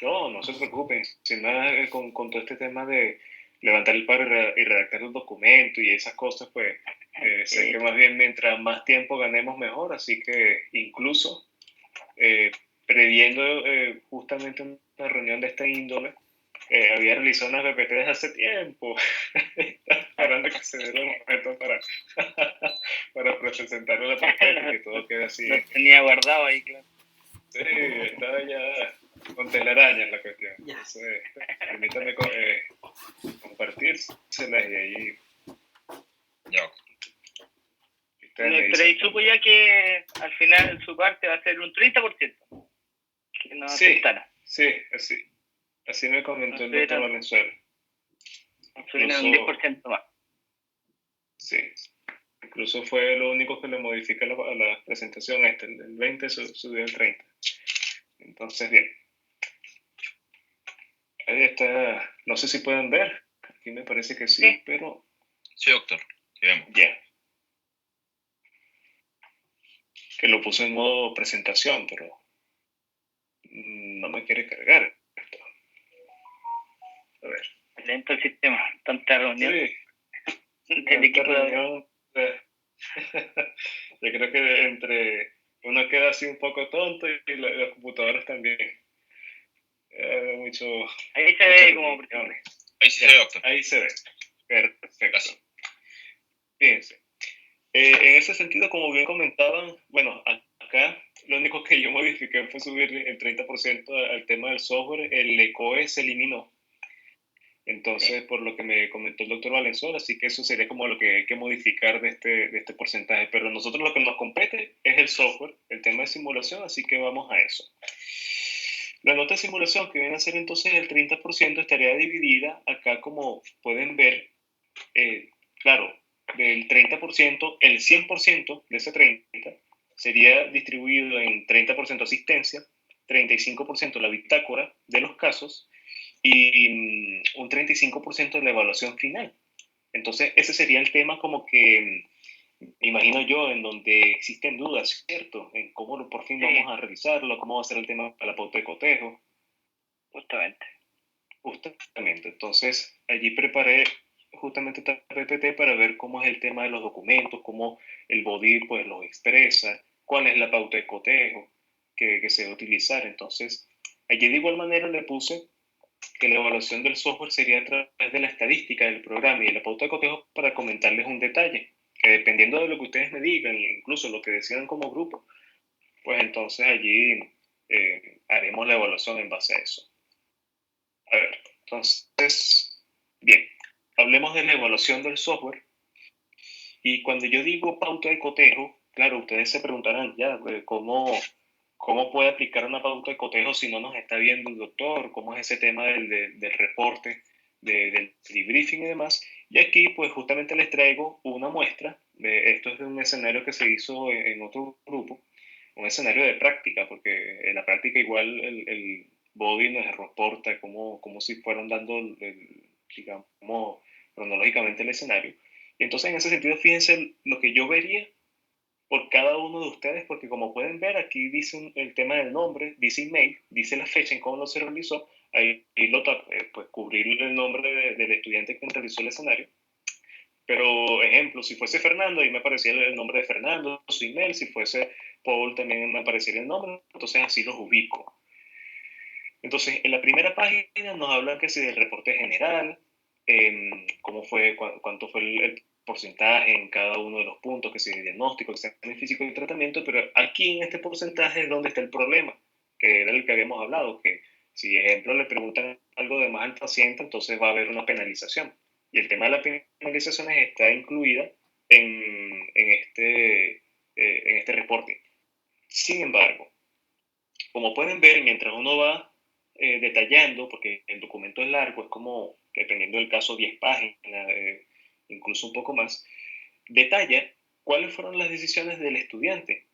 No, no se preocupen. Sin nada, con todo este tema de levantar el paro y redactar el documento y esas cosas, pues sé que más bien mientras más tiempo ganemos mejor, así que incluso eh, previendo justamente una reunión de esta índole, había realizado unas PPT desde hace tiempo, esperando que se diera el momento para presentar la propuesta y que todo quede así. Lo tenía guardado ahí, claro. Sí, estaba ya con telaraña en la cuestión. Ya. Entonces, permítame compartírselas y ahí. Ya. Pero ahí supo ya que al final su parte va a ser un 30%. Que no Sí, aceptara. sí, así me comentó el doctor Valenzuela. Subieron un 10% más. Sí, incluso fue lo único que le modifica a la presentación esta. El 20 subió el 30. Entonces, bien. Ahí está. No sé si pueden ver. Aquí me parece que sí, pero... Sí, doctor. Sí, vemos. Ya. Que lo puse en modo presentación, pero no me quiere cargar esto. A ver. Lento el sistema. Tanta reunión. Sí. Tanta reunión. Yo creo que entre uno queda así un poco tonto y los computadores también. Mucho. Ahí se ve como. Ahí sí se ve, doctor. Ahí se ve. Perfecto. Fíjense. En ese sentido, como bien comentaban, bueno, acá lo único que yo modifiqué fue subir el 30% al tema del software. El ECOE se eliminó. Entonces, por lo que me comentó el doctor Valenzuela, así que eso sería como lo que hay que modificar de este porcentaje. Pero nosotros lo que nos compete es el software, el tema de simulación, así que vamos a eso. La nota de simulación, que viene a ser entonces el 30%, estaría dividida acá, como pueden ver, claro, del 30%, el 100% de ese 30% sería distribuido en 30% asistencia, 35% la bitácora de los casos y un 35% de la evaluación final. Entonces, ese sería el tema como que, imagino yo, en donde existen dudas, ¿cierto? En cómo por fin vamos a revisarlo, cómo va a ser el tema para la pauta de cotejo. Justamente. Entonces, allí preparé justamente esta PPT para ver cómo es el tema de los documentos, cómo el body pues los expresa, cuál es la pauta de cotejo que se va a utilizar. Entonces, allí de igual manera le puse que la evaluación del software sería a través de la estadística del programa y de la pauta de cotejo, para comentarles un detalle, que dependiendo de lo que ustedes me digan, incluso lo que decidan como grupo, pues entonces allí haremos la evaluación en base a eso. A ver, entonces, bien, hablemos de la evaluación del software. Y cuando yo digo pauta de cotejo, claro, ustedes se preguntarán ya, ¿cómo puede aplicar una pauta de cotejo si no nos está viendo el doctor? ¿Cómo es ese tema del reporte, del debriefing y demás? Y aquí, pues justamente les traigo una muestra. Esto es de un escenario que se hizo en otro grupo, un escenario de práctica, porque en la práctica igual el body nos reporta como si fueran dando, digamos, cronológicamente el escenario. Y entonces, en ese sentido, fíjense lo que yo vería por cada uno de ustedes, porque como pueden ver, aquí dice el tema del nombre, dice email, dice la fecha en cómo se realizó, ahí pues cubrir el nombre del estudiante que realizó el escenario. Pero, ejemplo, si fuese Fernando, ahí me aparecía el nombre de Fernando, su email. Si fuese Paul, también me aparecería el nombre. Entonces, así los ubico. Entonces, en la primera página nos hablan que si del reporte general, cómo fue, cuánto fue el porcentaje en cada uno de los puntos, que si de diagnóstico, examen físico y tratamiento. Pero aquí en este porcentaje es donde está el problema, que era el que habíamos hablado, que si, ejemplo, le preguntan algo de más al paciente, entonces va a haber una penalización. Y el tema de las penalizaciones está incluida en este reporte. Sin embargo, como pueden ver, mientras uno va detallando, porque el documento es largo, es como, dependiendo del caso, 10 páginas, incluso un poco más, detalla cuáles fueron las decisiones del estudiante,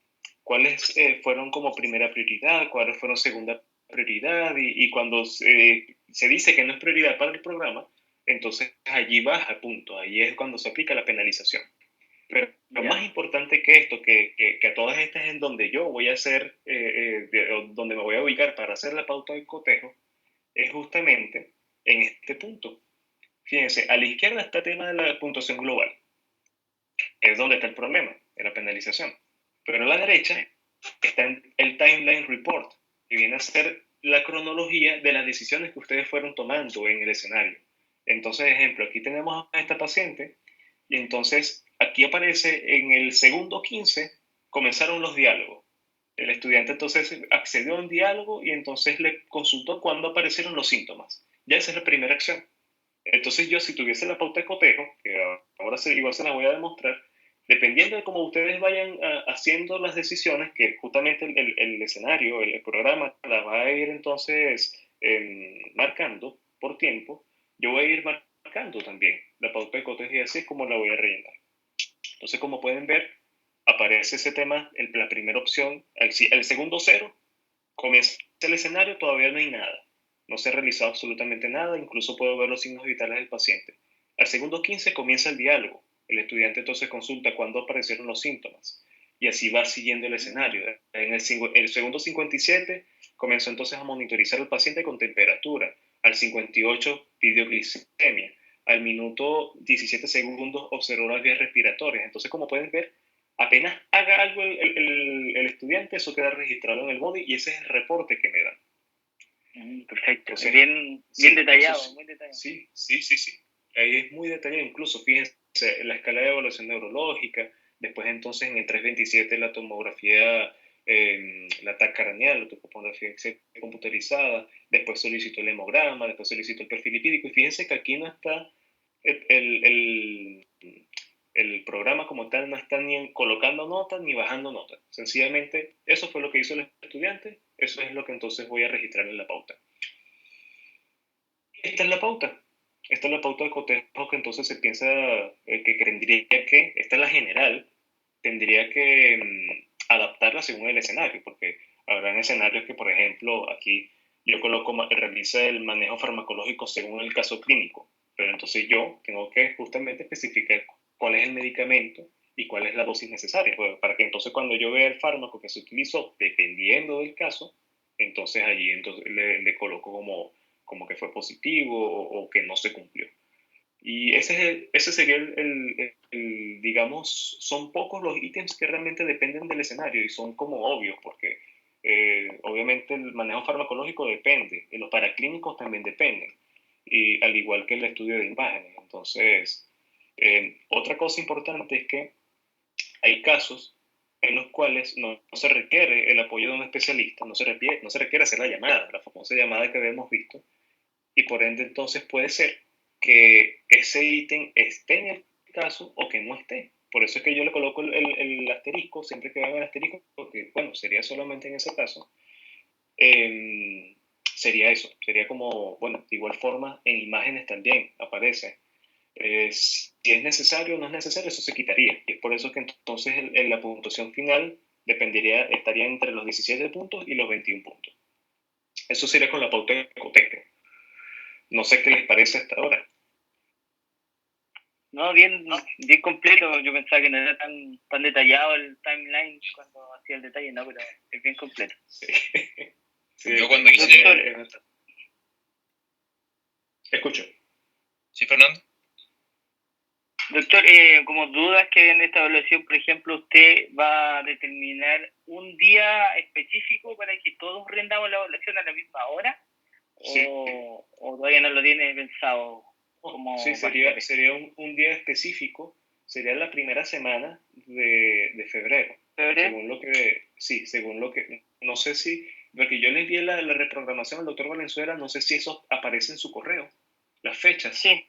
cuáles fueron como primera prioridad, cuáles fueron segunda prioridad, y cuando se dice que no es prioridad para el programa, entonces allí baja, punto, ahí es cuando se aplica la penalización. Pero lo más importante que esto, que a todas estas es en donde yo voy a hacer, donde me voy a ubicar para hacer la pauta de cotejo, es justamente en este punto. Fíjense, a la izquierda está el tema de la puntuación global, que es donde está el problema, de la penalización. Pero a la derecha está el timeline report, que viene a ser la cronología de las decisiones que ustedes fueron tomando en el escenario. Entonces, ejemplo, aquí tenemos a esta paciente y entonces aquí aparece en el segundo 15 comenzaron los diálogos. El estudiante entonces accedió a un diálogo y entonces le consultó cuándo aparecieron los síntomas. Ya esa es la primera acción. Entonces yo, si tuviese la pauta de cotejo, que ahora igual se la voy a demostrar, dependiendo de cómo ustedes vayan haciendo las decisiones, que justamente el escenario, el programa, la va a ir entonces marcando por tiempo, yo voy a ir marcando también la pauta de cotejo y así es como la voy a rellenar. Entonces, como pueden ver, aparece ese tema, la primera opción, el segundo cero, comienza el escenario, todavía no hay nada. No se ha realizado absolutamente nada, incluso puedo ver los signos vitales del paciente. Al segundo 15 comienza el diálogo. El estudiante entonces consulta cuándo aparecieron los síntomas y así va siguiendo el escenario. En el segundo 57 comenzó entonces a monitorizar al paciente con temperatura. Al 58 pidió glicemia. Al minuto 17 segundos observó las vías respiratorias. Entonces, como pueden ver, apenas haga algo el estudiante, eso queda registrado en el body y ese es el reporte que me dan. Perfecto. Entonces, bien sí, detallado, sí, muy detallado. Sí. Ahí es muy detallado, incluso fíjense, la escala de evaluación neurológica, después entonces en el 327 la tomografía, la TAC craneal, la topografía computarizada, después solicitó el hemograma, después solicitó el perfil lipídico, y fíjense que aquí no está el programa como tal, no está ni colocando notas ni bajando notas. Sencillamente, eso fue lo que hizo el estudiante, eso es lo que entonces voy a registrar en la pauta. Esta es la pauta. Esta es la pauta de cotejo que entonces se piensa que tendría que, esta es la general, tendría que adaptarla según el escenario, porque habrán escenarios que, por ejemplo, aquí yo coloco, realiza el manejo farmacológico según el caso clínico, pero entonces yo tengo que justamente especificar cuál es el medicamento y cuál es la dosis necesaria, pues, para que entonces cuando yo vea el fármaco que se utilizó, dependiendo del caso, entonces allí entonces le coloco como que fue positivo o que no se cumplió. Y ese sería digamos, son pocos los ítems que realmente dependen del escenario y son como obvios, porque obviamente el manejo farmacológico depende, y los paraclínicos también dependen, y al igual que el estudio de imágenes. Entonces, otra cosa importante es que hay casos en los cuales no se requiere el apoyo de un especialista, no se requiere hacer la llamada, la famosa llamada que habíamos visto, y por ende entonces puede ser que ese ítem esté en el caso o que no esté. Por eso es que yo le coloco el asterisco, siempre que haga el asterisco, porque bueno, sería solamente en ese caso. Sería eso, sería como, bueno, de igual forma en imágenes también aparece. Si es necesario o no es necesario, eso se quitaría. Y es por eso que entonces la puntuación final estaría entre los 17 puntos y los 21 puntos. Eso sería con la pauta de cotejo. No sé qué les parece hasta ahora. No, bien completo. Yo pensaba que no era tan detallado el timeline cuando hacía el detalle, no, pero es bien completo. Sí. Sí, Yo cuando quise... Escucho. ¿Sí, Fernando? Doctor, como dudas que en esta evaluación, por ejemplo, usted va a determinar un día específico para que todos rendamos la evaluación a la misma hora, sí. o todavía no lo tiene pensado. Sí, sería un día específico, sería la primera semana de febrero. Según lo que, no sé si, porque yo le envié la reprogramación al doctor Valenzuela, no sé si eso aparece en su correo, las fechas. Sí,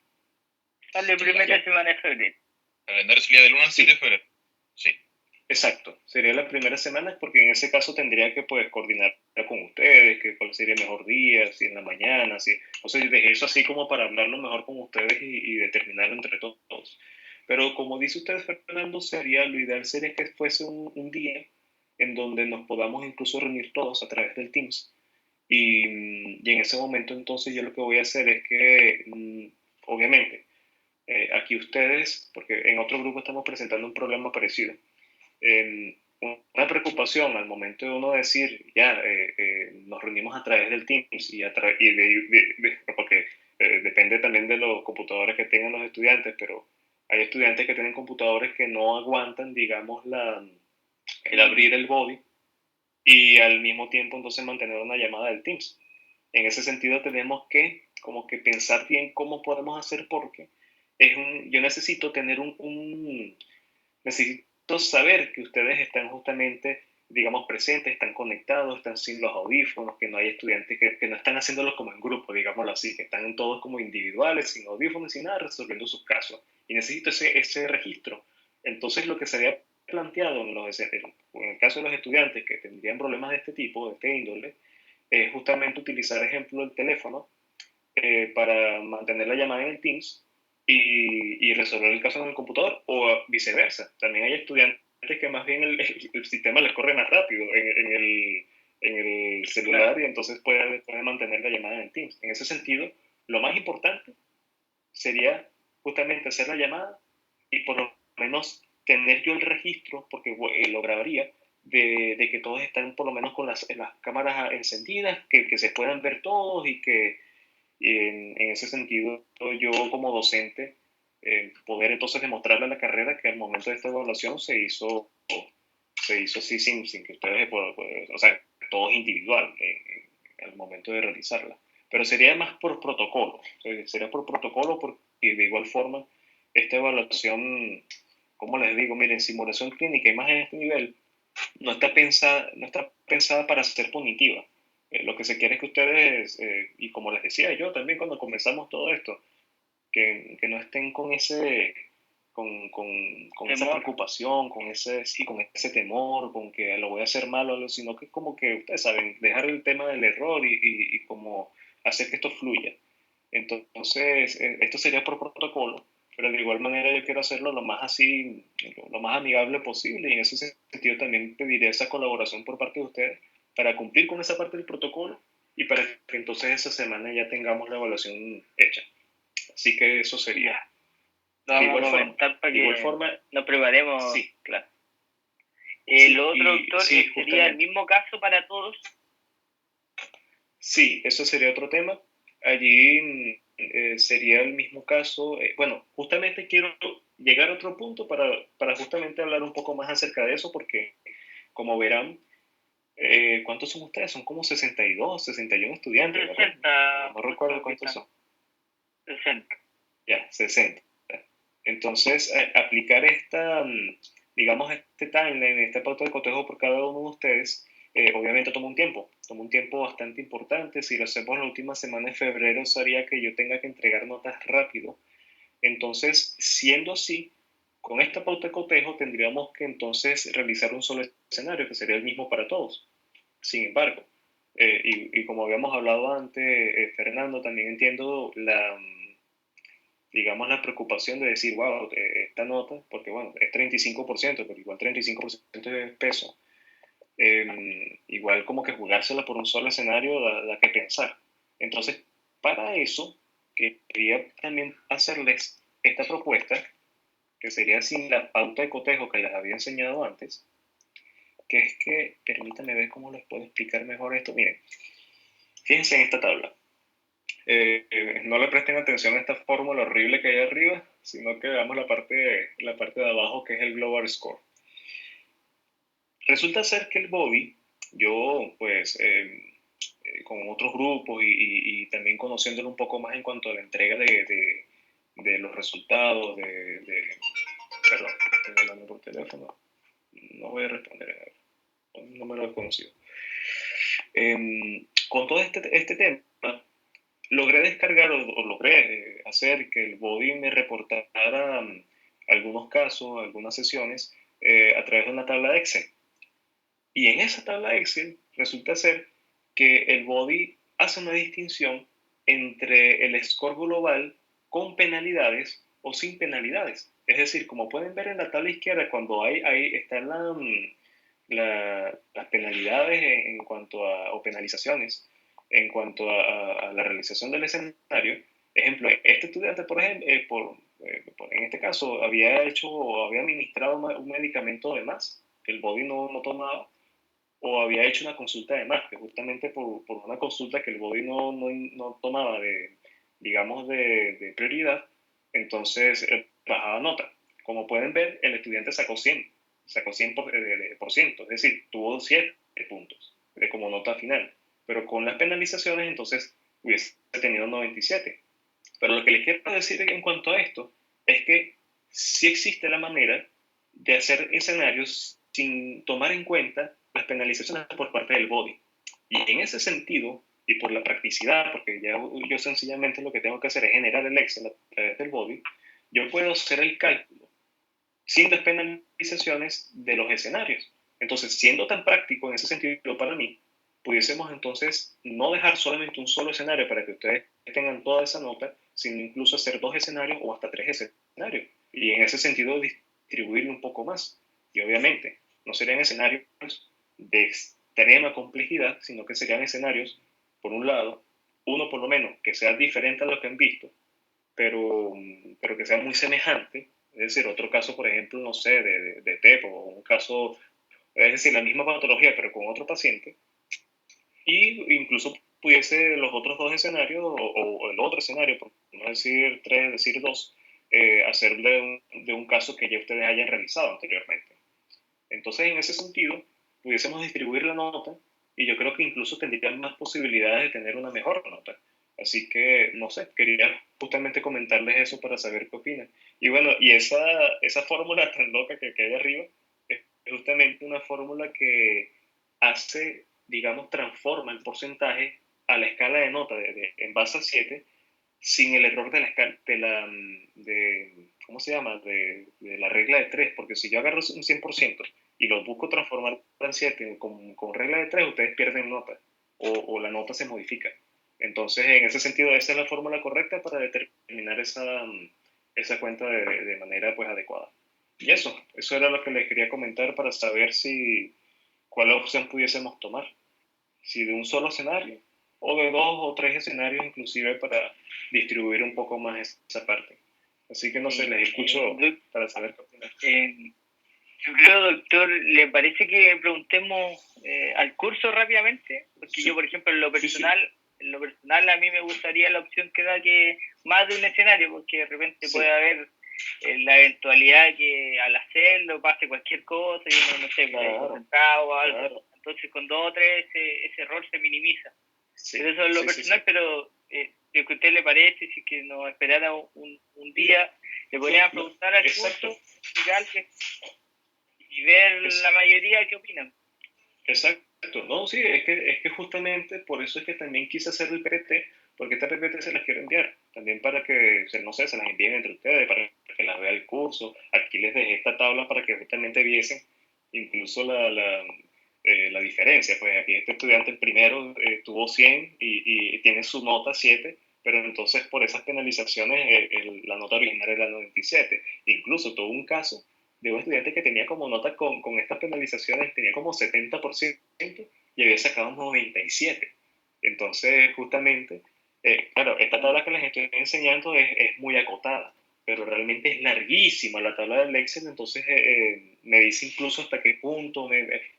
la primera semana de febrero. El calendario sería del 1 al 7 de febrero. Sí. Exacto, sería la primera semana porque en ese caso tendría que pues coordinar con ustedes, que cuál sería el mejor día, si en la mañana, si, o sea, dejé eso así como para hablarlo mejor con ustedes y determinarlo entre todos. Pero como dice usted, Fernando, lo ideal sería que fuese un día en donde nos podamos incluso reunir todos a través del Teams. Y en ese momento entonces yo lo que voy a hacer es que, obviamente, aquí ustedes, porque en otro grupo estamos presentando un problema parecido, una preocupación al momento de uno decir, ya, nos reunimos a través del Teams porque depende también de los computadores que tengan los estudiantes, pero hay estudiantes que tienen computadores que no aguantan, digamos, el abrir el body y al mismo tiempo entonces mantener una llamada del Teams. En ese sentido tenemos que como que pensar bien cómo podemos hacer porque yo necesito tener necesito saber que ustedes están justamente, digamos, presentes, están conectados, están sin los audífonos, que no hay estudiantes que no están haciéndolo como en grupo, digámoslo así, que están todos como individuales, sin audífonos, sin nada, resolviendo sus casos. Y necesito ese registro. Entonces, lo que se había planteado en el caso de los estudiantes que tendrían problemas de este tipo, de este índole, es justamente utilizar, ejemplo, el teléfono para mantener la llamada en el Teams y resolver el caso en el computador o viceversa. También hay estudiantes que más bien el sistema les corre más rápido en el celular y entonces pueden mantener la llamada en el Teams. En ese sentido, lo más importante sería justamente hacer la llamada y por lo menos tener yo el registro, porque lo grabaría, de que todos están por lo menos con las cámaras encendidas, que se puedan ver todos y que en ese sentido yo como docente poder entonces demostrarle a la carrera que al momento de esta evaluación se hizo así sin que ustedes, o sea, todo es individual al momento de realizarla. Pero sería más por protocolo, sería por protocolo porque de igual forma esta evaluación, como les digo, miren, simulación clínica y más en este nivel, no está pensada para ser punitiva. Lo que se quiere es que ustedes, y como les decía yo también cuando comenzamos todo esto, que no estén con esa preocupación, con ese temor, con que lo voy a hacer malo, sino que como que ustedes saben, dejar el tema del error y como hacer que esto fluya. Entonces, esto sería por protocolo, pero de igual manera yo quiero hacerlo lo más así, lo más amigable posible y en ese sentido también pediré esa colaboración por parte de ustedes para cumplir con esa parte del protocolo y para que entonces esa semana ya tengamos la evaluación hecha. Así que eso sería. Lo vamos a comentar para que nos preparemos. Sí. Claro. Sí, lo otro, doctor, sí, sería el mismo caso para todos. Sí, eso sería otro tema. Allí sería el mismo caso. Bueno, justamente quiero llegar a otro punto para justamente hablar un poco más acerca de eso, porque como verán, ¿cuántos son ustedes? Son como 62, 61 estudiantes, ¿verdad? 60. No recuerdo cuántos son. 60. Ya, 60. Entonces, aplicar digamos, este timeline, esta pauta de cotejo por cada uno de ustedes, obviamente toma un tiempo bastante importante. Si lo hacemos la última semana de febrero, eso haría que yo tenga que entregar notas rápido. Entonces, siendo así, con esta pauta de cotejo tendríamos que entonces realizar un solo escenario, que sería el mismo para todos. Sin embargo, y como habíamos hablado antes, Fernando, también entiendo digamos, la preocupación de decir, wow, esta nota, porque bueno, es 35%, pero igual 35% es peso. Igual como que jugársela por un solo escenario da que pensar. Entonces, para eso, quería también hacerles esta propuesta, que sería sin la pauta de cotejo que les había enseñado antes, que es que, permítanme ver cómo les puedo explicar mejor esto. Miren, fíjense en esta tabla. No le presten atención a esta fórmula horrible que hay arriba, sino que veamos la parte de abajo que es el Global Score. Resulta ser que el body, yo pues con otros grupos y también conociéndolo un poco más en cuanto a la entrega de los resultados, perdón, estoy hablando por teléfono, no voy a responder, no me lo he conocido. Con todo este tema, logré descargar o logré hacer que el body me reportara algunos casos, algunas sesiones a través de una tabla de Excel. Y en esa tabla de Excel resulta ser que el body hace una distinción entre el score global con penalidades o sin penalidades. Es decir, como pueden ver en la tabla izquierda, cuando ahí están las penalidades en cuanto o penalizaciones en cuanto a la realización del escenario. Ejemplo, este estudiante, por ejemplo, en este caso, había administrado un medicamento de más que el body no tomaba, o había hecho una consulta de más, que justamente por una consulta que el body no tomaba digamos, de prioridad, entonces bajaba nota. Como pueden ver, el estudiante sacó 100%, es decir, tuvo 7 puntos como nota final, pero con las penalizaciones entonces hubiese tenido 97. Pero lo que les quiero decir en cuanto a esto es que sí existe la manera de hacer escenarios sin tomar en cuenta las penalizaciones por parte del body. Y en ese sentido, y por la practicidad, porque ya yo sencillamente lo que tengo que hacer es generar el Excel a través del body, yo puedo hacer el cálculo sin despenalizaciones de los escenarios. Entonces, siendo tan práctico en ese sentido para mí, pudiésemos entonces no dejar solamente un solo escenario para que ustedes tengan toda esa nota, sino incluso hacer 2 escenarios o hasta 3 escenarios. Y en ese sentido distribuirlo un poco más. Y obviamente, no serían escenarios de extrema complejidad, sino que serían escenarios, por un lado, uno por lo menos que sea diferente a lo que han visto, pero que sea muy semejante. Es decir, otro caso, por ejemplo, no sé, de TEP o un caso, es decir, la misma patología, pero con otro paciente, y incluso pudiese los otros 2 escenarios, o el otro escenario, por no decir 3, decir 2, hacer de un caso que ya ustedes hayan realizado anteriormente. Entonces, en ese sentido, pudiésemos distribuir la nota y yo creo que incluso tendrían más posibilidades de tener una mejor nota. Así que, no sé, quería justamente comentarles eso para saber qué opinan. Y bueno, y esa fórmula tan loca que hay arriba es justamente una fórmula que hace, digamos, transforma el porcentaje a la escala de nota en base a 7 sin el error de la escala, ¿cómo se llama? De la regla de 3, porque si yo agarro un 100% y lo busco transformar en 7 con regla de 3, ustedes pierden nota o la nota se modifica. Entonces, en ese sentido, esa es la fórmula correcta para determinar esa cuenta de manera pues adecuada. Y eso era lo que les quería comentar para saber cuál opción pudiésemos tomar. Si de un solo escenario o de 2 o 3 escenarios inclusive para distribuir un poco más esa parte. Así que no sé, les escucho para saber qué opinan. Yo creo, doctor, ¿le parece que preguntemos al curso rápidamente? Porque yo, por ejemplo, en lo personal a mí me gustaría la opción que da que más de un escenario, porque de repente puede haber la eventualidad que al hacerlo pase cualquier cosa y uno, no sé, concentrado o algo. Claro. Entonces, con 2 o 3 ese error se minimiza. Pero eso es lo personal, pero si a usted le parece, si que nos esperara un día, le podrían preguntar al curso y ver la mayoría qué opinan. Exacto, no, sí, es que justamente por eso es que también quise hacer el PPT, porque esta PPT se las quiero enviar, también para que, no sé, se las envíen entre ustedes, para que las vea el curso. Aquí les dejé esta tabla para que justamente viesen incluso la diferencia. Pues aquí este estudiante el primero tuvo 100 y tiene su nota 7, pero entonces por esas penalizaciones la nota original era 97. Incluso tuvo un caso de un estudiante que tenía como nota con estas penalizaciones, tenía como 70% y había sacado 97. Entonces, justamente, claro, esta tabla que les estoy enseñando es muy acotada, pero realmente es larguísima la tabla del Excel, entonces me dice incluso hasta qué punto,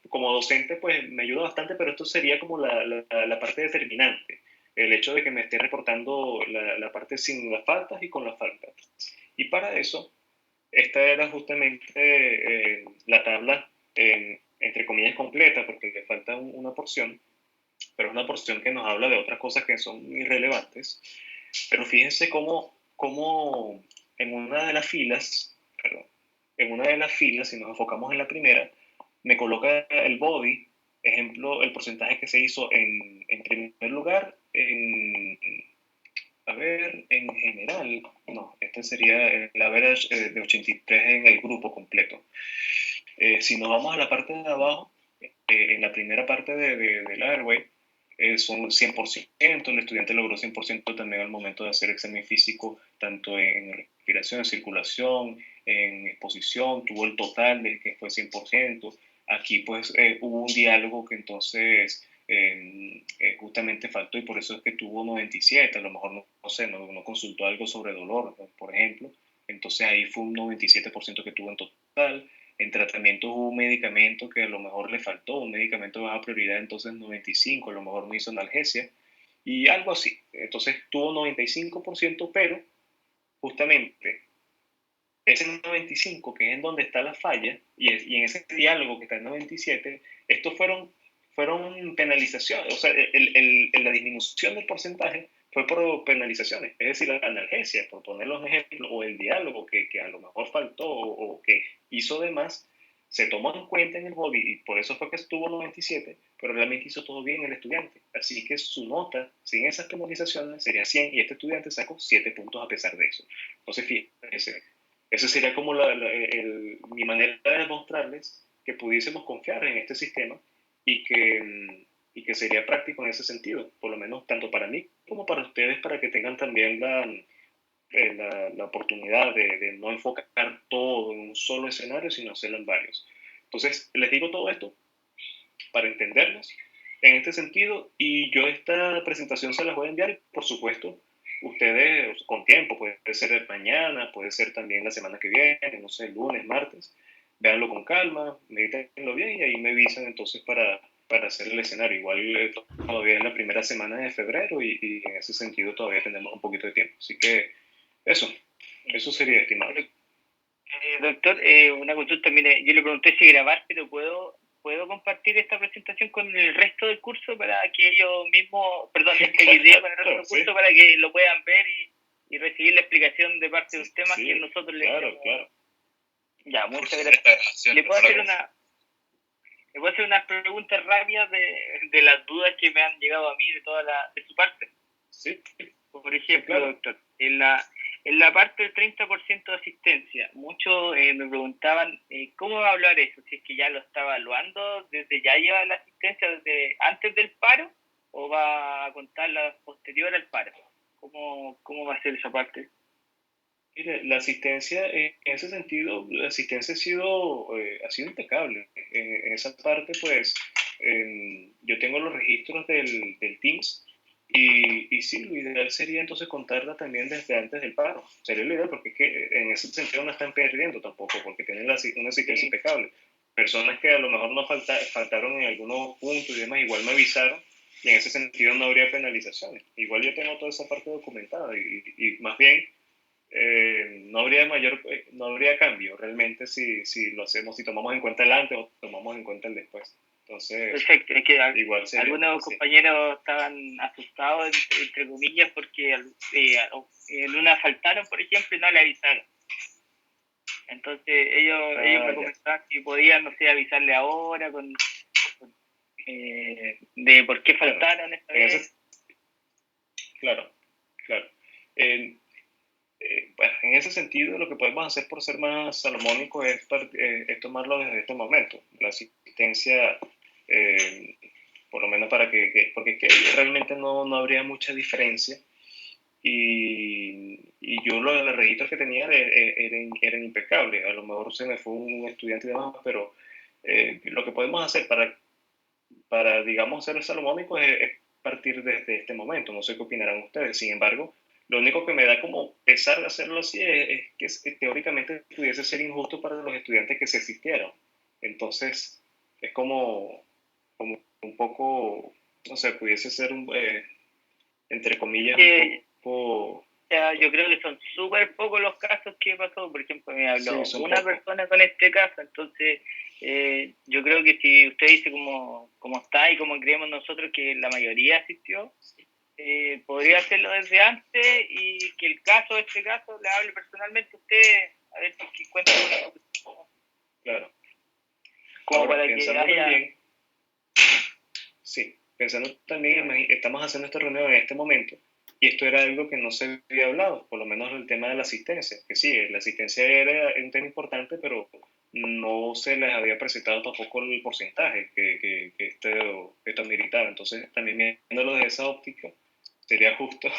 como docente, pues me ayuda bastante, pero esto sería como la parte determinante, el hecho de que me esté reportando la parte sin las faltas y con las faltas. Y para eso, esta era justamente la tabla, entre comillas, completa, porque le falta una porción, pero es una porción que nos habla de otras cosas que son irrelevantes. Pero fíjense cómo en una de las filas, perdón, en una de las filas, si nos enfocamos en la primera, me coloca el body, ejemplo, el porcentaje que se hizo en primer lugar, a ver, en general, no, este sería el average de 83 en el grupo completo. Si nos vamos a la parte de abajo, en la primera parte del Airway, son 100%, el estudiante logró 100% también al momento de hacer examen físico, tanto en respiración, en circulación, en exposición, tuvo el total de que fue 100%. Aquí pues hubo un diálogo que entonces justamente faltó y por eso es que tuvo 97, a lo mejor no sé, no consultó algo sobre dolor, por ejemplo, entonces ahí fue un 97% que tuvo en total. en tratamiento hubo un medicamento que a lo mejor le faltó, un medicamento de baja prioridad, entonces 95, a lo mejor no hizo analgesia, y algo así. Entonces tuvo 95%, pero justamente ese 95, que es en donde está la falla, y en ese diálogo que está en 97, estos fueron penalizaciones, o sea, la disminución del porcentaje fue por penalizaciones, es decir, la analgesia, por ponerlo en ejemplo, o el diálogo que a lo mejor faltó o que hizo de más, se tomó en cuenta en el body y por eso fue que estuvo 97, pero realmente hizo todo bien el estudiante. Así que su nota, sin esas penalizaciones, sería 100 y este estudiante sacó 7 puntos a pesar de eso. Entonces, fíjense, esa sería como mi manera de demostrarles que pudiésemos confiar en este sistema y que sería práctico en ese sentido, por lo menos tanto para mí como para ustedes, para que tengan también la oportunidad de no enfocar todo en un solo escenario, sino hacerlo en varios. Entonces, les digo todo esto para entendernos en este sentido, y yo esta presentación se las voy a enviar y, por supuesto, ustedes con tiempo, puede ser mañana, puede ser también la semana que viene, no sé, lunes, martes, véanlo con calma, medítenlo bien y ahí me avisan entonces para hacer el escenario. Igual todavía es la primera semana de febrero y en ese sentido todavía tenemos un poquito de tiempo. Así que eso sería, estimado. Doctor, una consulta, mire, yo le pregunté si grabar, pero ¿puedo compartir esta presentación con el resto del curso para que ellos mismos, perdón, este video con el resto del curso para que lo puedan ver y recibir la explicación de parte de los temas que nosotros les Claro. Ya, muchas gracias. ¿Le puedo hacer unas preguntas rápidas de las dudas que me han llegado a mí de su parte? Sí. Por ejemplo, claro. Doctor, en la parte del 30% de asistencia, muchos me preguntaban cómo va a hablar eso, si es que ya lo está evaluando, desde ya lleva la asistencia desde antes del paro o va a contarla posterior al paro. ¿Cómo va a ser esa parte? Mire, la asistencia, en ese sentido, la asistencia ha sido impecable. En esa parte, pues, yo tengo los registros del Teams y sí, lo ideal sería entonces contarla también desde antes del paro. Sería lo ideal porque es que en ese sentido no están perdiendo tampoco, porque tienen una asistencia impecable. Personas que a lo mejor no faltaron en algunos puntos y demás, igual me avisaron y en ese sentido no habría penalizaciones. Igual yo tengo toda esa parte documentada y más bien no habría cambio realmente si lo hacemos, si tomamos en cuenta el antes o tomamos en cuenta el después. Entonces, perfecto, es que igual sería, algunos compañeros estaban asustados, entre comillas, porque en una faltaron, por ejemplo, y no le avisaron. Entonces ellos me comentaban si podían, no sé, avisarle ahora de por qué faltaron esta vez. Claro. Bueno, en ese sentido, lo que podemos hacer por ser más salomónicos es tomarlo desde este momento. La asistencia, por lo menos porque es que realmente no habría mucha diferencia. Y yo los registros que tenía eran impecables. A lo mejor se me fue un estudiante y demás, pero lo que podemos hacer para digamos, ser salomónicos es partir desde este momento. No sé qué opinarán ustedes. Sin embargo, lo único que me da como pesar de hacerlo así es que teóricamente pudiese ser injusto para los estudiantes que se asistieron. Entonces, es como un poco, no sé, pudiese ser, entre comillas, un poco... Yo creo que son súper pocos los casos que pasó. Por ejemplo, me habló una persona con este caso, entonces yo creo que si usted dice como está y como creemos nosotros que la mayoría asistió, podría hacerlo desde antes y que este caso, le hable personalmente a usted, a ver si encuentra una solución. Claro. Como ahora, para que haya... También, sí, pensando también, estamos haciendo esta reunión en este momento, y esto era algo que no se había hablado, por lo menos el tema de la asistencia, que sí, la asistencia era un tema importante, pero no se les había presentado tampoco el porcentaje que esto meritaba. Entonces, también viéndolo desde esa óptica, sería justo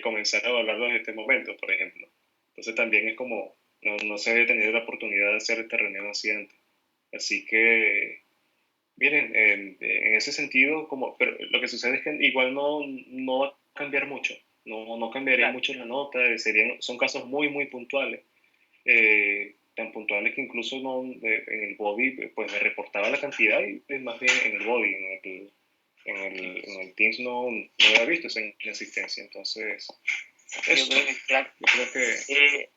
comenzar a evaluarlo en este momento, por ejemplo. Entonces, también es como, no se había tenido la oportunidad de hacer esta reunión así antes. Así que, miren, en ese sentido, pero lo que sucede es que igual no va a cambiar mucho, no cambiaría mucho la nota, son casos muy, muy puntuales. tan puntuales que incluso no, en el body pues me reportaba la cantidad y más bien en el body, en el Teams no había visto esa inconsistencia. Entonces, Yo creo que, claro. yo creo que...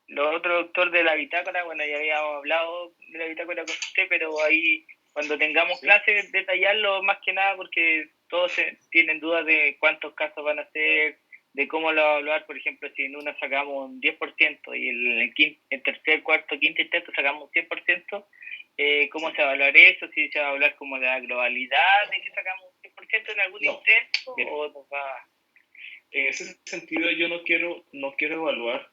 Lo otro, doctor, de la bitácora, bueno, ya habíamos hablado de la bitácora con usted, pero ahí cuando tengamos clases, detallarlo más que nada, porque todos tienen dudas de cuántos casos van a ser, de cómo lo va a evaluar. Por ejemplo, si en una sacamos un 10% y el tercer, cuarto, quinto intento sacamos un 100%, ¿cómo se va a evaluar eso? Si se va a hablar como de la globalidad de que sacamos un 100% en algún intento, mira, o nos va... En ese sentido, yo no quiero evaluar.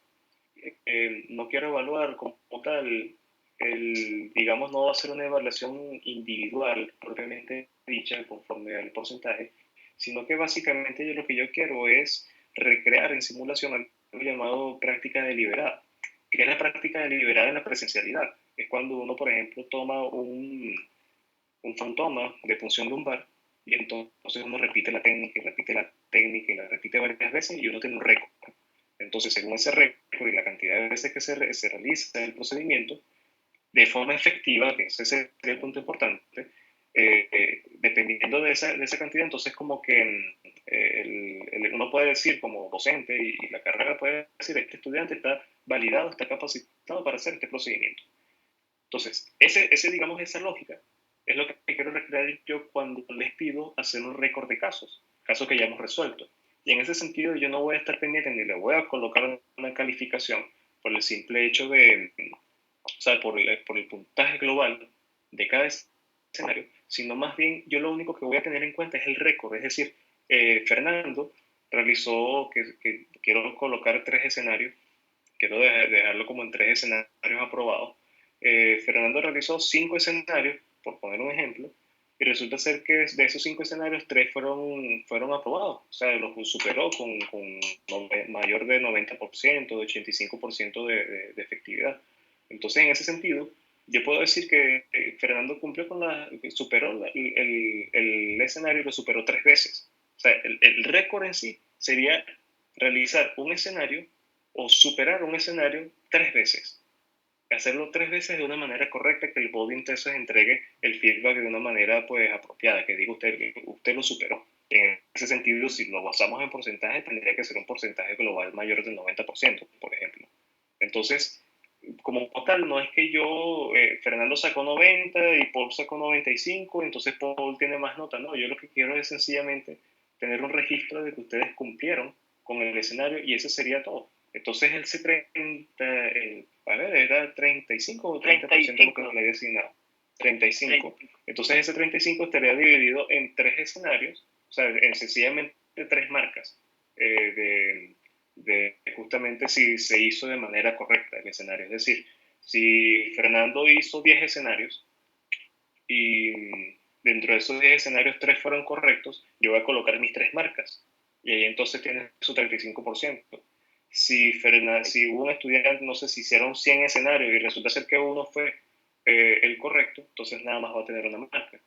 No quiero evaluar como tal, digamos, no va a ser una evaluación individual propiamente dicha conforme al porcentaje, sino que básicamente lo que yo quiero es recrear en simulación algo llamado práctica deliberada, que es la práctica deliberada en la presencialidad. Es cuando uno, por ejemplo, toma un fantoma de punción lumbar y entonces uno repite la técnica y repite la técnica y la repite varias veces y uno tiene un récord. Entonces, según ese récord y la cantidad de veces que se realiza el procedimiento, de forma efectiva, que ese es el punto importante, dependiendo de esa cantidad, entonces como que uno puede decir como docente y la carrera puede decir, este estudiante está validado, está capacitado para hacer este procedimiento. Entonces, digamos, esa lógica es lo que quiero recrear yo cuando les pido hacer un récord de casos que ya hemos resuelto. Y en ese sentido yo no voy a estar pendiente ni le voy a colocar una calificación por el simple hecho o sea, por el puntaje global de cada escenario, sino más bien yo lo único que voy a tener en cuenta es el récord. Es decir, Fernando realizó, que quiero colocar 3 escenarios, quiero dejarlo como en 3 escenarios aprobados. Fernando realizó 5 escenarios, por poner un ejemplo, y resulta ser que de esos 5 escenarios, 3 fueron aprobados. O sea, los superó con mayor de 90%, de 85% de efectividad. Entonces, en ese sentido, yo puedo decir que Fernando cumplió superó el escenario y lo superó 3 veces. O sea, el récord en sí sería realizar un escenario o superar un escenario 3 veces. Hacerlo 3 veces de una manera correcta, que el body entonces entregue el feedback de una manera pues apropiada, que diga usted lo superó. En ese sentido, si lo basamos en porcentaje, tendría que ser un porcentaje global mayor del 90%, por ejemplo. Entonces, como tal, no es que Fernando sacó 90 y Paul sacó 95, entonces Paul tiene más nota. No, yo lo que quiero es sencillamente tener un registro de que ustedes cumplieron con el escenario y eso sería todo. Entonces el C30, era 35 o 30% lo que le había asignado. 35. Entonces ese 35 estaría dividido en 3 escenarios, o sea, en sencillamente 3 marcas de justamente si se hizo de manera correcta el escenario. Es decir, si Fernando hizo 10 escenarios y dentro de esos 10 escenarios 3 fueron correctos, yo voy a colocar mis 3 marcas y ahí entonces tiene su 35%. Si hubo un estudiante, no sé si hicieron 100 escenarios y resulta ser que uno fue el correcto, entonces nada más va a tener una marca.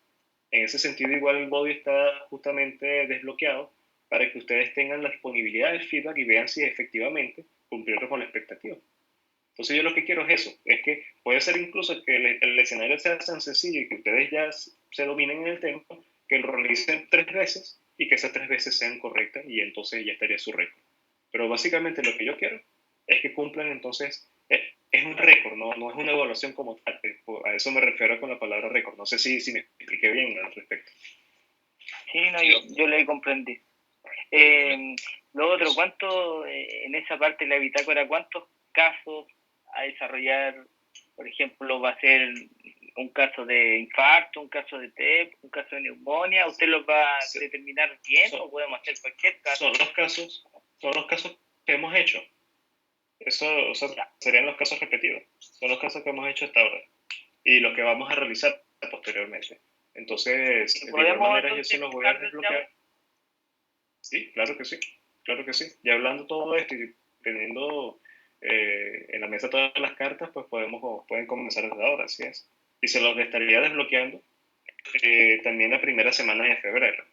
En ese sentido, igual el body está justamente desbloqueado para que ustedes tengan la disponibilidad del feedback y vean si efectivamente cumplieron con la expectativa. Entonces yo lo que quiero es eso, es que puede ser incluso que el escenario sea tan sencillo y que ustedes ya se dominen en el tema, que lo realicen 3 veces y que esas 3 veces sean correctas y entonces ya estaría su récord. Pero básicamente lo que yo quiero es que cumplan entonces, es un récord, no es una evaluación como tal. A eso me refiero con la palabra récord. No sé si me expliqué bien al respecto. Sí, no, yo le comprendí. Lo otro, ¿cuánto en esa parte de la bitácora, cuántos casos a desarrollar? Por ejemplo, ¿va a ser un caso de infarto, un caso de TEP, un caso de neumonía? ¿Usted los va a determinar bien o podemos hacer cualquier caso? Son los casos que hemos hecho. Eso, o sea, serían los casos repetidos. Son los casos que hemos hecho hasta ahora y los que vamos a realizar posteriormente. Entonces, de igual manera yo se los voy a desbloquear. Sí, claro que sí, claro que sí. Ya hablando todo esto y teniendo en la mesa todas las cartas, pues pueden comenzar desde ahora, así es. Y se los estaría desbloqueando también la primera semana de febrero.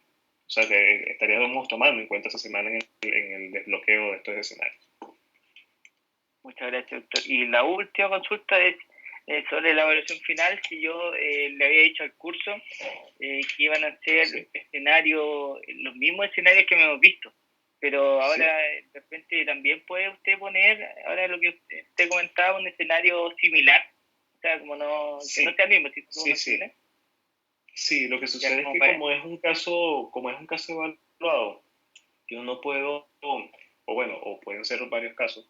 O sea, que estaríamos tomando en cuenta esa semana en el desbloqueo de estos escenarios. Muchas gracias, doctor. Y la última consulta es sobre la evaluación final. Si yo le había dicho al curso que iban a ser escenarios, los mismos escenarios que hemos visto, pero ahora de repente también puede usted poner, ahora lo que usted comentaba, un escenario similar, o sea, como no, que no sea el mismo, sino Sí, lo que sucede es que como es un caso evaluado, yo no puedo, o pueden ser varios casos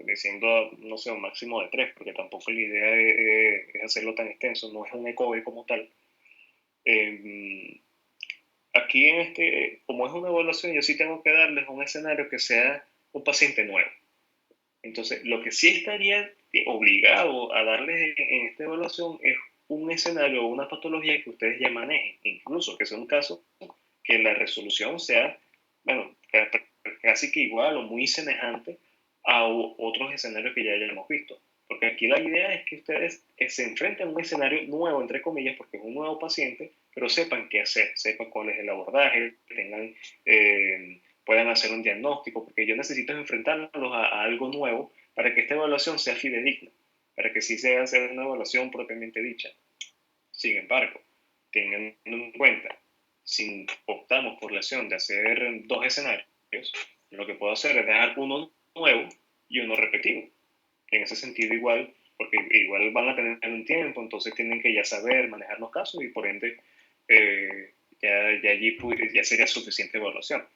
diciendo, no sé, un máximo de 3, porque tampoco la idea es hacerlo tan extenso, no es un ECOVE como tal. Aquí como es una evaluación, yo sí tengo que darles un escenario que sea un paciente nuevo. Entonces, lo que sí estaría obligado a darles en esta evaluación es un escenario o una patología que ustedes ya manejen, incluso que sea un caso que la resolución sea, bueno, casi que igual o muy semejante a otros escenarios que ya hayamos visto. Porque aquí la idea es que ustedes se enfrenten a un escenario nuevo, entre comillas, porque es un nuevo paciente, pero sepan qué hacer, sepan cuál es el abordaje, puedan hacer un diagnóstico, porque yo necesito enfrentarlos a algo nuevo para que esta evaluación sea fidedigna, para que sí sea hacer una evaluación propiamente dicha. Sin embargo, tengan en cuenta, si optamos por la acción de hacer 2 escenarios, lo que puedo hacer es dejar uno nuevo y uno repetido. En ese sentido igual, porque igual van a tener un tiempo, entonces tienen que ya saber manejar los casos y por ende ya allí ya sería suficiente evaluación.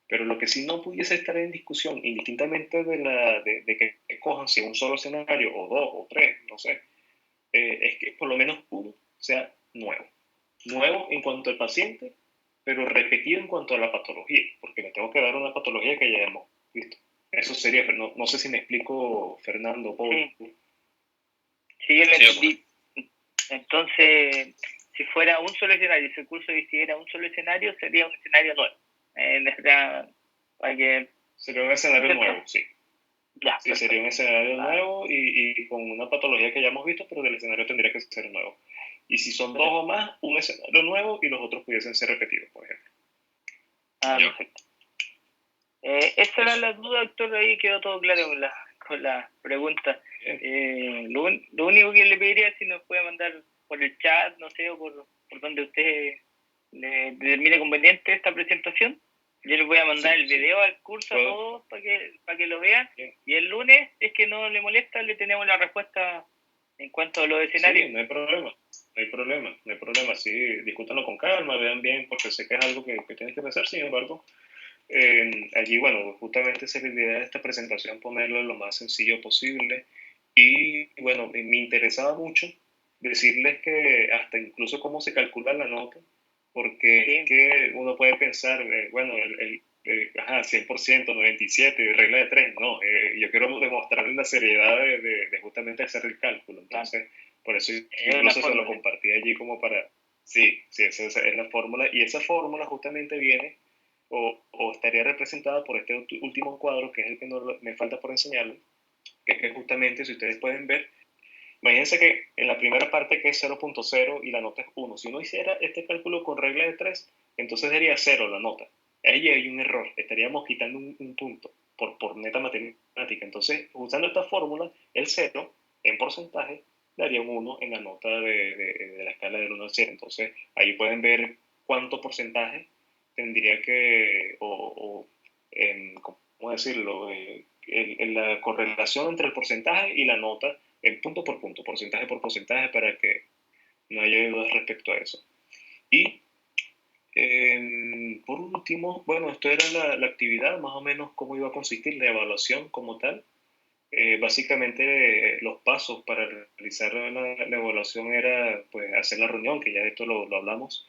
Pero lo que sí no pudiese estar en discusión, indistintamente de que cojan si un solo escenario o 2 o 3, no sé, es que por lo menos uno sea nuevo. Nuevo en cuanto al paciente, pero repetido en cuanto a la patología, porque le tengo que dar una patología que ya hemos visto. Eso sería, no sé si me explico, Fernando, Paul. Sí, yo lo entendí. Entonces, si fuera un solo escenario, si el curso decidiera un solo escenario, sería un escenario nuevo. Sería un escenario nuevo, sí. Ya, sí, sería un escenario nuevo y con una patología que ya hemos visto, pero el escenario tendría que ser nuevo. Y si son 2 o más, un escenario nuevo y los otros pudiesen ser repetidos, por ejemplo. Perfecto. Esa era la duda, doctor, ahí quedó todo claro con la pregunta. Lo único que le pediría es si nos puede mandar por el chat, no sé, o por donde usted le determine conveniente esta presentación. Yo les voy a mandar el video al curso a todos para que lo vean. Y el lunes, si es que no le molesta, le tenemos la respuesta en cuanto a los escenarios. Sí, no hay problema. Sí, discútanlo con calma, vean bien, porque sé que es algo que tienes que pensar. Sin embargo, allí, bueno, justamente esa es la idea de esta presentación, ponerlo lo más sencillo posible. Y bueno, me interesaba mucho decirles que hasta incluso cómo se calcula la nota, porque es que uno puede pensar, bueno, 100%, 97, regla de 3, no, yo quiero demostrarles la seriedad de justamente hacer el cálculo, entonces, por eso incluso se lo compartí allí como para, sí, esa es la fórmula, y esa fórmula justamente viene o estaría representada por este último cuadro, que es el que me falta por enseñarles, que es que justamente, si ustedes pueden ver, imagínense que en la primera parte que es 0.0 y la nota es 1. Si uno hiciera este cálculo con regla de 3, entonces sería 0 la nota. Ahí hay un error. Estaríamos quitando un punto por neta matemática. Entonces, usando esta fórmula, el 0 en porcentaje daría un 1 en la nota de la escala del 1 al 100. Entonces, ahí pueden ver cuánto porcentaje tendría que, ¿cómo decirlo? La correlación entre el porcentaje y la nota en punto por punto, porcentaje por porcentaje, para que no haya dudas respecto a eso. Y por último, bueno, esto era la actividad, más o menos cómo iba a consistir la evaluación como tal. Básicamente los pasos para realizar la evaluación era pues hacer la reunión, que ya de esto lo hablamos,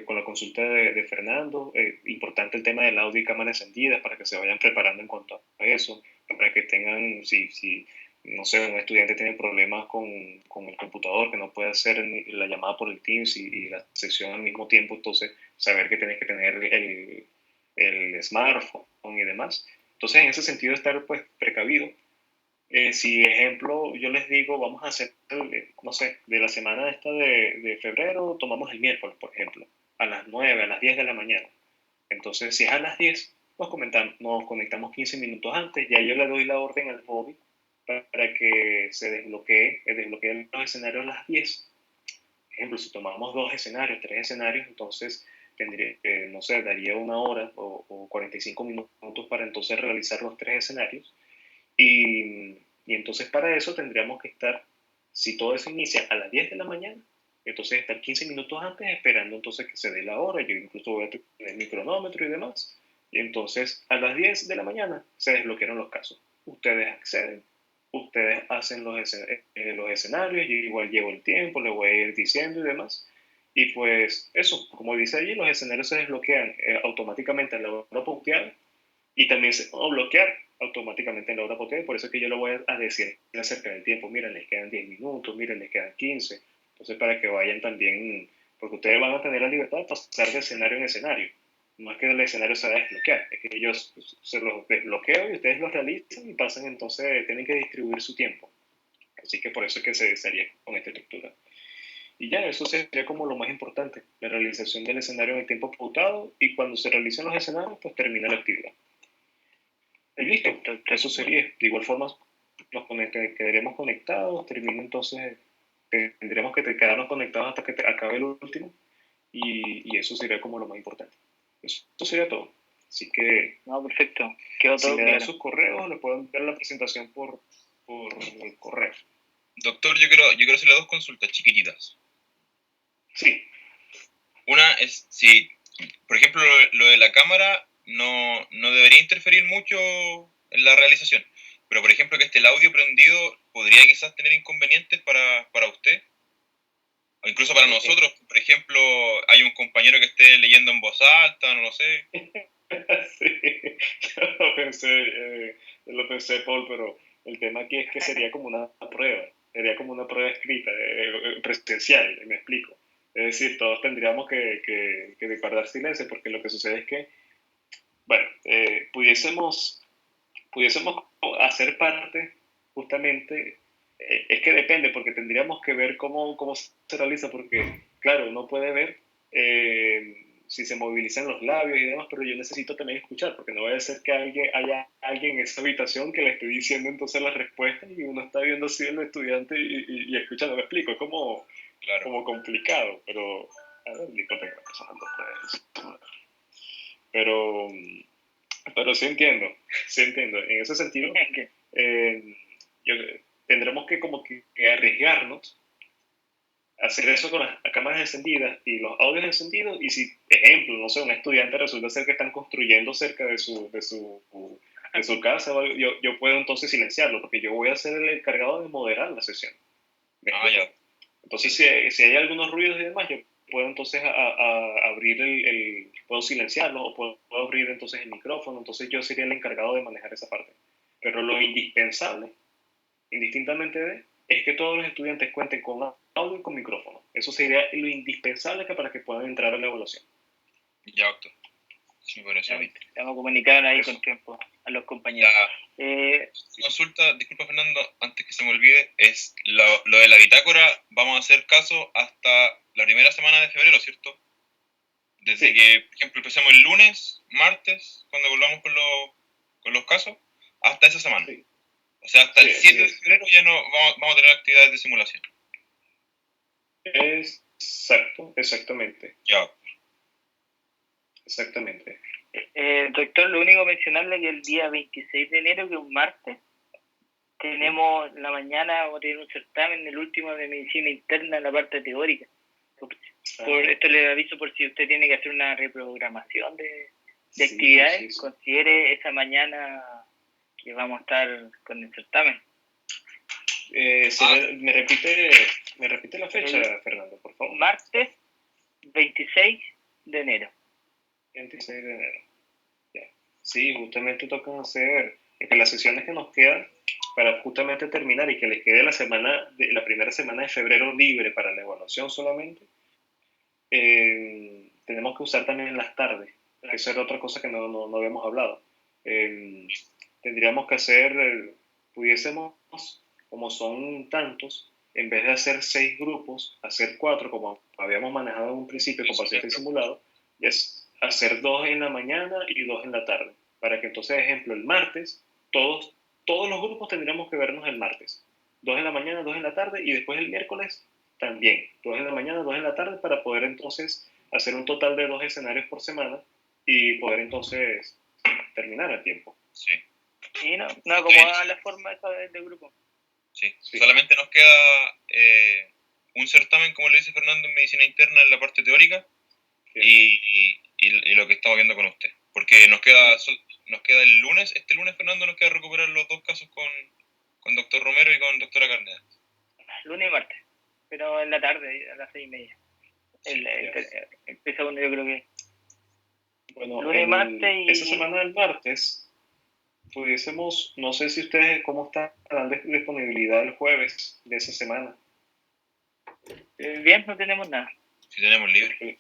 con la consulta de Fernando. Importante el tema del audio y cámara encendidas para que se vayan preparando en cuanto a eso, para que tengan, si no sé, un estudiante tiene problemas con el computador, que no puede hacer la llamada por el Teams y la sesión al mismo tiempo, entonces saber que tienes que tener el smartphone y demás. Entonces, en ese sentido, estar pues precavido. Si, ejemplo, yo les digo, vamos a hacer, no sé, de la semana esta de febrero, tomamos el miércoles, por ejemplo, a las 9, a las 10 de la mañana. Entonces, si es a las 10, nos conectamos 15 minutos antes, ya yo le doy la orden al hobby para que se desbloqueen los escenarios a las 10. Por ejemplo, si tomamos 2 escenarios, 3 escenarios, entonces tendría, no sé, daría 1 hora o 45 minutos para entonces realizar los 3 escenarios. Y entonces para eso tendríamos que estar, si todo eso inicia a las 10 de la mañana, entonces estar 15 minutos antes esperando entonces que se dé la hora. Yo incluso voy a tener mi cronómetro y demás. Y entonces a las 10 de la mañana se desbloquearon los casos. Ustedes acceden, ustedes hacen los escenarios, yo igual llevo el tiempo, le voy a ir diciendo y demás. Y pues eso, como dice allí, los escenarios se desbloquean automáticamente en la hora punteada y también se va a bloquear automáticamente en la hora potencia. Por eso es que yo le voy a decir acerca del tiempo. Miren, les quedan 10 minutos, miren, les quedan 15. Entonces, para que vayan también, porque ustedes van a tener la libertad de pasar de escenario en escenario. No es que el escenario se va a desbloquear, es que ellos se los desbloqueo y ustedes los realizan y pasan, entonces tienen que distribuir su tiempo. Así que por eso es que se haría con esta estructura. Y ya, eso sería como lo más importante, la realización del escenario en el tiempo pautado, y cuando se realicen los escenarios, pues termina la actividad. Y listo, eso sería. De igual forma, quedaremos conectados, termina entonces, tendremos que quedarnos conectados hasta que acabe el último, y eso sería como lo más importante. Eso sería todo. Así que, No, perfecto. Quedó si todo me dan claro. sus correos, le puedo enviar la presentación por el correo. Doctor, yo quiero hacerle 2 consultas chiquititas. Sí. Una es si, por ejemplo, lo de la cámara no debería interferir mucho en la realización. Pero, por ejemplo, que esté el audio prendido podría quizás tener inconvenientes para usted. O incluso para nosotros. Por ejemplo, hay un compañero que esté leyendo en voz alta, no lo sé. Sí, yo lo pensé, Paul, pero el tema aquí es que sería como una prueba escrita, presencial, me explico. Es decir, todos tendríamos que guardar silencio, porque lo que sucede es que, bueno, pudiésemos hacer parte, justamente, es que depende, porque tendríamos que ver cómo se realiza, porque, claro, uno puede ver si se movilizan los labios y demás, pero yo necesito también escuchar, porque no vaya a ser que haya alguien en esa habitación que le esté diciendo entonces las respuestas y uno está viendo así el estudiante y escuchando. Me explico, es Claro. como complicado, pero a ver, disculpen que me está pasando por ahí. Pero sí entiendo, sí entiendo. En ese sentido, yo, tendremos que como que arriesgarnos a hacer eso con las cámaras encendidas y los audios encendidos. Y si, ejemplo, no sé, un estudiante resulta ser que están construyendo cerca de su casa, yo puedo entonces silenciarlo, porque yo voy a ser el encargado de moderar la sesión. Ya. Entonces, si hay algunos ruidos y demás, yo puedo entonces abrir puedo silenciarlo, o puedo abrir entonces el micrófono. Entonces yo sería el encargado de manejar esa parte. Pero lo indispensable, indistintamente es que todos los estudiantes cuenten con audio y con micrófono. Eso sería lo indispensable para que puedan entrar a la evaluación. Ya, doctor. Sí, por eso. Vamos a comunicar ahí con tiempo a los compañeros. Consulta, disculpa Fernando, antes que se me olvide, es lo de la bitácora. Vamos a hacer caso hasta la primera semana de febrero, ¿cierto? Desde que, por ejemplo, empecemos el lunes, martes, cuando volvamos con los casos, hasta esa semana. Sí. O sea, hasta el 7 de febrero ya no vamos a tener actividades de simulación. Exactamente. Ya. Exactamente. Doctor, lo único mencionarle que el día 26 de enero, que es un martes, tenemos la mañana, vamos a tener un certamen, el último de medicina interna en la parte teórica. Esto le aviso por si usted tiene que hacer una reprogramación de actividades, considere esa mañana que vamos a estar con el certamen. ¿Me repite la fecha, Fernando, por favor? Martes 26 de enero. 26 de enero. Ya. Sí, justamente tocan hacer las sesiones que nos quedan para justamente terminar y que les quede la primera semana de febrero libre para la evaluación solamente. Tenemos que usar también las tardes. Esa era otra cosa que no habíamos hablado. Tendríamos que hacer, pudiésemos, como son tantos, en vez de hacer 6 grupos, hacer 4, como habíamos manejado en un principio con pacientes simulados, es hacer 2 en la mañana y 2 en la tarde. para que entonces, ejemplo, el martes, todos los grupos tendríamos que vernos el martes. 2 en la mañana, 2 en la tarde, y después el miércoles también. 2 en la mañana, 2 en la tarde, para poder entonces hacer un total de 2 escenarios por semana y poder entonces terminar a tiempo. Sí. Y no acomoda la forma esa de grupo. Sí. Solamente nos queda un certamen, como le dice Fernando, en medicina interna en la parte teórica y lo que estamos viendo con usted. Porque nos queda el lunes, este lunes, Fernando, nos queda recuperar los 2 casos con doctor Romero y con doctora Carneda. Lunes y martes, pero en la tarde, a las 6:30. Sí, Empieza uno, yo creo que. Bueno, Lunes y martes y... esa semana del martes pudiésemos, no sé si ustedes cómo están de disponibilidad el jueves de esa semana. Bien, no tenemos nada. Si tenemos libre.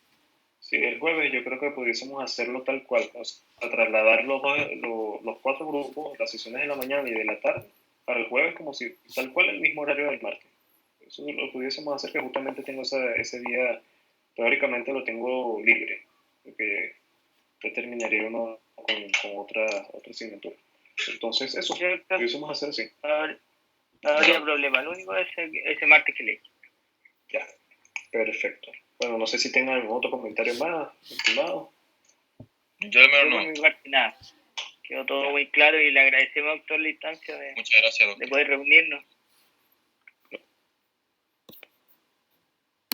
Sí, el jueves yo creo que pudiésemos hacerlo tal cual, o sea, trasladar los 4 grupos, las sesiones de la mañana y de la tarde, para el jueves como si tal cual el mismo horario del martes. Eso lo pudiésemos hacer, que justamente tengo ese día, teóricamente lo tengo libre, porque yo terminaría uno con otra asignatura. Entonces, eso, pudiésemos hacer así. No habría problema, lo único es ese martes que leí. Ya, perfecto. Bueno, no sé si tengan algún otro comentario más, estimado. Yo al menos no. Por mi parte, nada. Quedó todo muy claro y le agradecemos, doctor, la instancia Muchas gracias, doctor. de poder reunirnos.